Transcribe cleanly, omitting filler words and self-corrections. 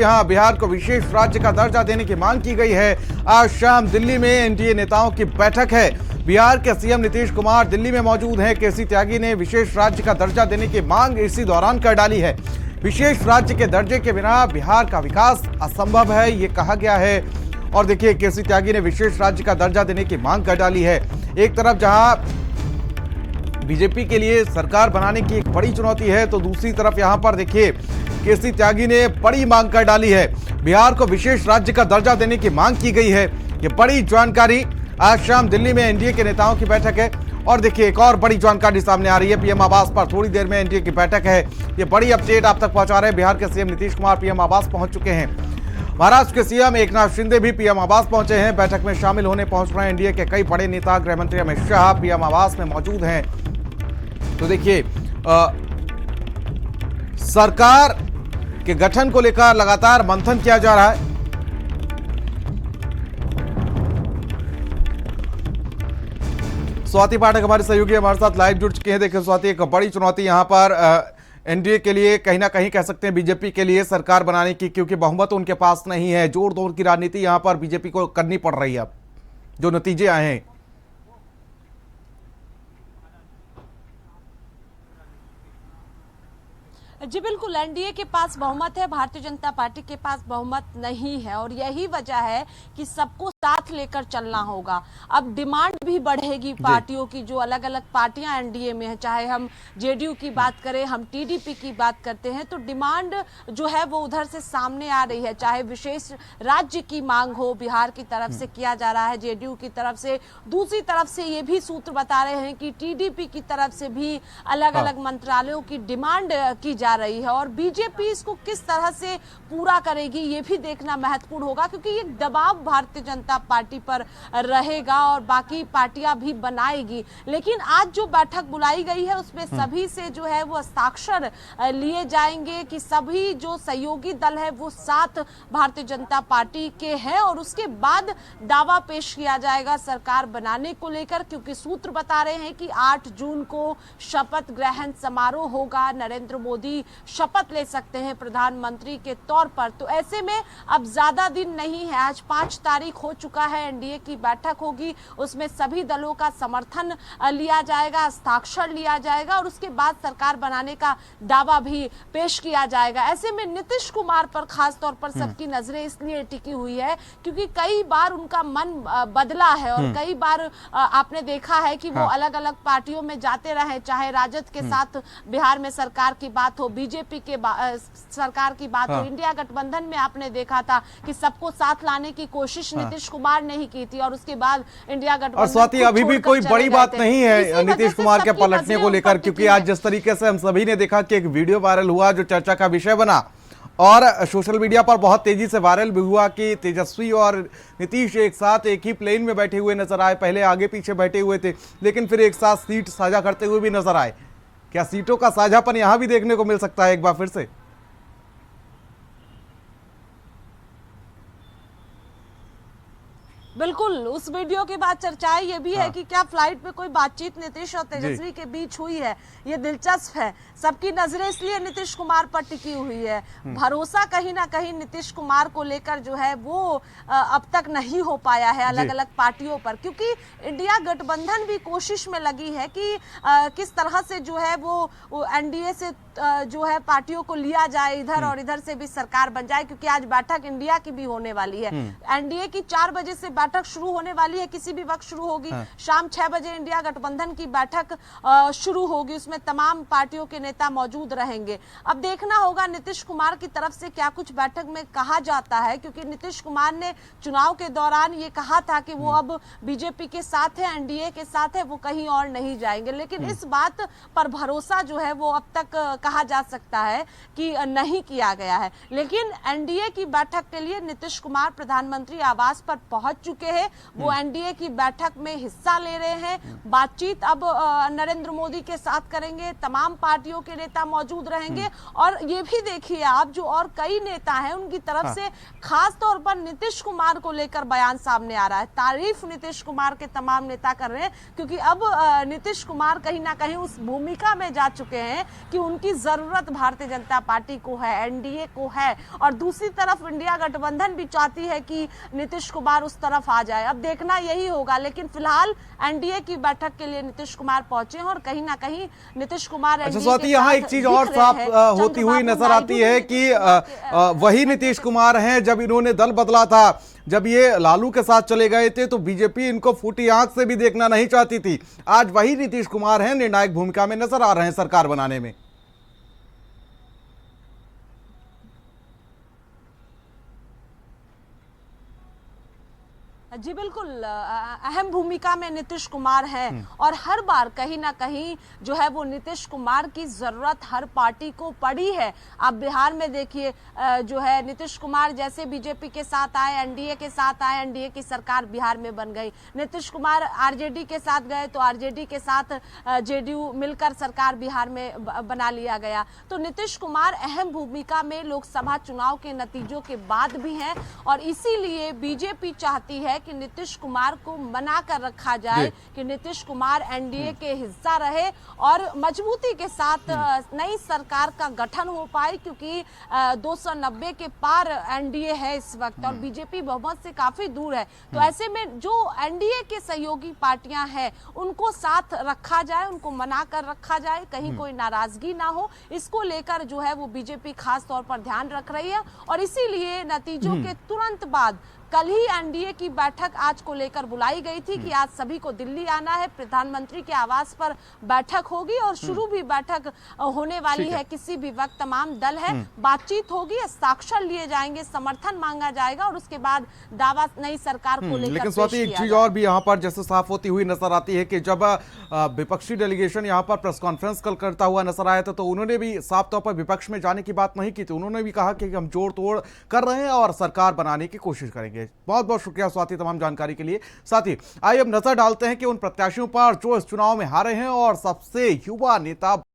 यहाँ बिहार को विशेष राज्य का दर्जा देने की मांग की गई है। आज शाम दिल्ली में एनडीए नेताओं की बैठक है। बिहार के सीएम नीतीश कुमार दिल्ली में मौजूद हैं। केसी त्यागी ने विशेष राज्य का दर्जा देने की मांग इसी दौरान कर डाली है। विशेष राज्य के दर्जे के बिना बिहार का विकास असंभव है, ये कहा गया है। और देखिए, केसी त्यागी ने विशेष राज्य का दर्जा देने की मांग कर डाली है। एक तरफ जहां बीजेपी के लिए सरकार बनाने की एक बड़ी चुनौती है, तो दूसरी तरफ यहां पर देखिए केसी त्यागी ने बड़ी मांग कर डाली है। बिहार को विशेष राज्य का दर्जा देने की मांग की गई है। ये बड़ी जानकारी, आज शाम दिल्ली में एनडीए के नेताओं की बैठक है। और देखिए, एक और बड़ी जानकारी सामने आ रही है। पीएम आवास पर थोड़ी देर में एनडीए की बैठक है। ये बड़ी अपडेट आप तक पहुंचा रहे हैं। बिहार के सीएम नीतीश कुमार पीएम आवास पहुंच चुके हैं। महाराष्ट्र के सीएम एकनाथ शिंदे भी पीएम आवास पहुंचे हैं। बैठक में शामिल होने पहुंच रहे हैं एनडीए के कई बड़े नेता। गृह मंत्री अमित शाह पीएम आवास में मौजूद हैं। तो देखिए, सरकार के गठन को लेकर लगातार मंथन किया जा रहा है। स्वाति पाठक हमारे सहयोगी हमारे साथ लाइव जुड़ चुके हैं। देखिए स्वाति, एक बड़ी चुनौती यहां पर एनडीए के लिए, कहीं ना कहीं कह सकते हैं बीजेपी के लिए, सरकार बनाने की, क्योंकि बहुमत उनके पास नहीं है। जोड़ तोड़ की राजनीति यहां पर बीजेपी को करनी पड़ रही है। अब जो नतीजे आए हैं, जी बिल्कुल, एनडीए के पास बहुमत है, भारतीय जनता पार्टी के पास बहुमत नहीं है। और यही वजह है कि सबको साथ लेकर चलना होगा। अब डिमांड भी बढ़ेगी पार्टियों की, जो अलग अलग पार्टियां एनडीए में है। चाहे हम जेडीयू की बात करें, हम टीडीपी की बात करते हैं, तो डिमांड जो है वो उधर से सामने आ रही है। चाहे विशेष राज्य की मांग हो, बिहार की तरफ से किया जा रहा है, जेडीयू की तरफ से। दूसरी तरफ से ये भी सूत्र बता रहे हैं कि टीडीपी की तरफ से भी अलग अलग मंत्रालयों की डिमांड की जा रही है। और बीजेपी इसको किस तरह से पूरा करेगी, ये भी देखना महत्वपूर्ण होगा, क्योंकि ये दबाव भारतीय जनता पार्टी पर रहेगा और बाकी पार्टियां भी बनाएगी। लेकिन आज जो बैठक बुलाई गई है, उसमें सभी से जो है वो हस्ताक्षर लिए जाएंगे कि सभी जो सहयोगी दल है वो साथ भारतीय जनता पार्टी के हैं। और उसके बाद दावा पेश किया जाएगा सरकार बनाने को लेकर, क्योंकि सूत्र बता रहे हैं कि 8 जून को शपथ ग्रहण समारोह होगा। नरेंद्र मोदी शपथ ले सकते हैं प्रधानमंत्री के तौर पर। तो ऐसे में अब ज्यादा दिन नहीं है। आज 5 तारीख हो चुका है, एनडीए की बैठक होगी, उसमें सभी दलों का समर्थन लिया जाएगा, हस्ताक्षर लिया जाएगा और उसके बाद सरकार बनाने का दावा भी पेश किया जाएगा। ऐसे में नीतीश कुमार पर खास तौर पर सबकी नजरें इसलिए टिकी हुई है क्योंकि कई बार उनका मन बदला है और कई बार आपने देखा है कि वो अलग अलग पार्टियों में जाते रहे। चाहे राजद के साथ बिहार में सरकार की बात हो, बीजेपी के सरकार की बात हो, इंडिया गठबंधन में आपने देखा था कि सबको साथ लाने की कोशिश नीतीश कुमार ने ही की थी और उसके बाद इंडिया गठबंधन। और स्वाति, अभी भी कोई बड़ी बात नहीं है नीतीश कुमार के पलटने को लेकर, क्योंकि आज जिस तरीके से हम सभी ने देखा कि एक वीडियो वायरल हुआ जो चर्चा का विषय बना और सोशल मीडिया पर बहुत तेजी से वायरल भी हुआ कि तेजस्वी और नीतीश एक साथ एक ही प्लेन में बैठे हुए नजर आए। पहले आगे पीछे बैठे हुए थे, लेकिन फिर एक साथ सीट साझा करते हुए भी नजर आए। क्या सीटों का साझापन यहां भी देखने को मिल सकता है एक बार फिर से? बिल्कुल, उस वीडियो के बाद चर्चाएं ये भी है कि क्या फ्लाइट में कोई बातचीत नीतीश और तेजस्वी के बीच हुई है। ये दिलचस्प है। सबकी नजरें इसलिए नीतीश कुमार पर टिकी हुई है। भरोसा कहीं ना कहीं नीतीश कुमार को लेकर जो है वो अब तक नहीं हो पाया है अलग अलग पार्टियों पर, क्योंकि इंडिया गठबंधन भी कोशिश में लगी है कि किस तरह से जो है वो एनडीए से जो है पार्टियों को लिया जाए इधर और इधर से भी सरकार बन जाए। क्योंकि आज बैठक इंडिया की भी होने वाली है। एनडीए की 4 बजे से बैठक शुरू होने वाली है, किसी भी वक्त शुरू होगी। शाम 6 बजे इंडिया गठबंधन की बैठक शुरू होगी, उसमें तमाम पार्टियों के नेता मौजूद रहेंगे। अब देखना होगा नीतीश कुमार की तरफ से क्या कुछ बैठक में कहा जाता है, क्योंकि नीतीश कुमार ने चुनाव के दौरान ये कहा था कि वो अब बीजेपी के साथ है, एनडीए के साथ है, वो कहीं और नहीं जाएंगे। लेकिन इस बात पर भरोसा जो है वो अब तक कहा जा सकता है कि नहीं किया गया है। लेकिन एनडीए की बैठक के लिए नीतीश कुमार प्रधानमंत्री आवास पर पहुंच चुके चुके हैं, वो एनडीए की बैठक में हिस्सा ले रहे हैं। बातचीत अब नरेंद्र मोदी के साथ करेंगे, तमाम पार्टियों के नेता मौजूद रहेंगे। और ये भी देखिए आप, जो और कई नेता हैं उनकी तरफ से खास तौर पर नीतीश कुमार को लेकर बयान सामने आ रहा है। तारीफ नीतीश कुमार के तमाम नेता कर रहे हैं, क्योंकि अब नीतीश कुमार कहीं ना कहीं उस भूमिका में जा चुके हैं कि उनकी जरूरत भारतीय जनता पार्टी को है, एनडीए को है। और दूसरी तरफ इंडिया गठबंधन भी चाहती है कि नीतीश कुमार उस तरफ आ जाए। अब देखना यही होगा, लेकिन फिलहाल एनडीए की बैठक के लिए नीतीश कुमार पहुंचे हैं और कहीं ना कहीं नीतीश कुमार अच्छा स्वाति, यहाँ एक चीज और साफ होती हुई नजर आती है कि वही नीतीश कुमार हैं जब इन्होंने दल बदला था, जब ये लालू के साथ चले गए थे तो बीजेपी इनको फूटी आंख से भी देखना नहीं चाहती थी। आज वही नीतीश कुमार हैं, निर्णायक भूमिका में नजर आ रहे हैं सरकार बनाने में। जी बिल्कुल, अहम भूमिका में नीतीश कुमार हैं और हर बार कहीं ना कहीं जो है वो नीतीश कुमार की जरूरत हर पार्टी को पड़ी है। आप बिहार में देखिए, जो है नीतीश कुमार जैसे बीजेपी के साथ आए, एनडीए के साथ आए, एनडीए की सरकार बिहार में बन गई। नीतीश कुमार आरजेडी के साथ गए तो आरजेडी के साथ जेडीयू मिलकर सरकार बिहार में बना लिया गया। तो नीतीश कुमार अहम भूमिका में लोकसभा चुनाव के नतीजों के बाद भी हैं और इसीलिए बीजेपी चाहती है कि नीतीश कुमार को मना कर रखा जाए कि नीतीश कुमार एनडीए के हिस्सा रहे और मजबूती के साथ नई सरकार का गठन हो पाए, क्योंकि 290 के पार एनडीए है इस वक्त और बीजेपी बहुमत से काफी दूर है। तो ऐसे में जो एनडीए के सहयोगी पार्टियां हैं उनको साथ रखा जाए, उनको मना कर रखा जाए, कहीं कोई नाराजगी ना हो। इसको लेकर जो है वो बीजेपी खास तौर पर ध्यान रख रही है और इसीलिए नतीजों के तुरंत बाद कल ही एनडीए की बैठक आज को लेकर बुलाई गई थी कि आज सभी को दिल्ली आना है, प्रधानमंत्री के आवास पर बैठक होगी और शुरू भी बैठक होने वाली है। किसी भी वक्त तमाम दल है, बातचीत होगी, हस्ताक्षर लिए जाएंगे, समर्थन मांगा जाएगा और उसके बाद दावा नई सरकार को लेकर। लेकिन स्वाति, एक चीज और भी यहाँ पर जैसे साफ होती हुई नजर आती है कि जब विपक्षी डेलीगेशन यहाँ पर प्रेस कॉन्फ्रेंस कल करता हुआ नजर आया था तो उन्होंने भी साफ तौर पर विपक्ष में जाने की बात नहीं की थी। उन्होंने भी कहा कि हम जोड़ तोड़ कर रहे हैं और सरकार बनाने की कोशिश करेंगे। बहुत बहुत शुक्रिया स्वाति तमाम जानकारी के लिए। साथ ही आइए अब नजर डालते हैं कि उन प्रत्याशियों पर जो इस चुनाव में हारे हैं और सबसे युवा नेता